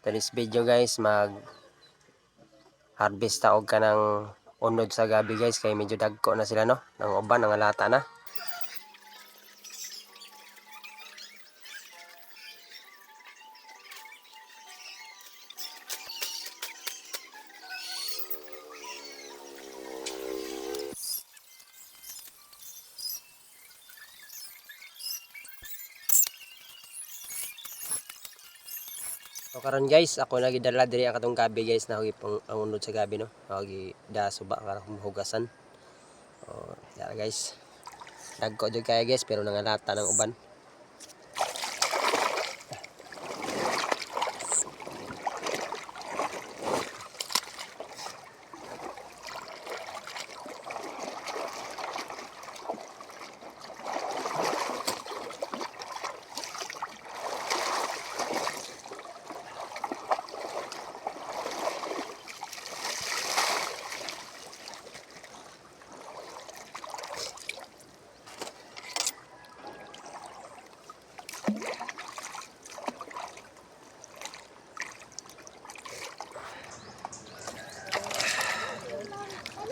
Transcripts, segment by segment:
Today's video guys, mag harvest taog ka ng unod sa gabi guys, kay medyo dagko na sila no, ng uban, ng alata na. So karon guys, ako lagi dala diri ang katong gabi guys, na pang ang unod sa gabi no. Lagi da suba para hugasan. Oh, dara guys. Dagko jud kaya guys, pero nangalata ng uban.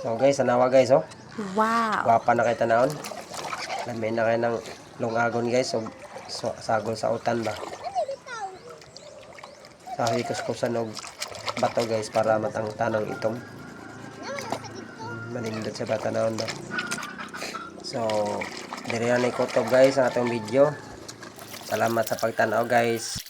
So guys, anawa guys oh. Wow. Guwapa na kay tanawon. Lamin na kay ng lungagon guys, so sagol sa utan ba. Sa hikus-kusan og bato guys para matang tanang itom. Manindot sa batanawon ba. So, diri na ikutob guys ang atong video. Salamat sa pagtanaw guys.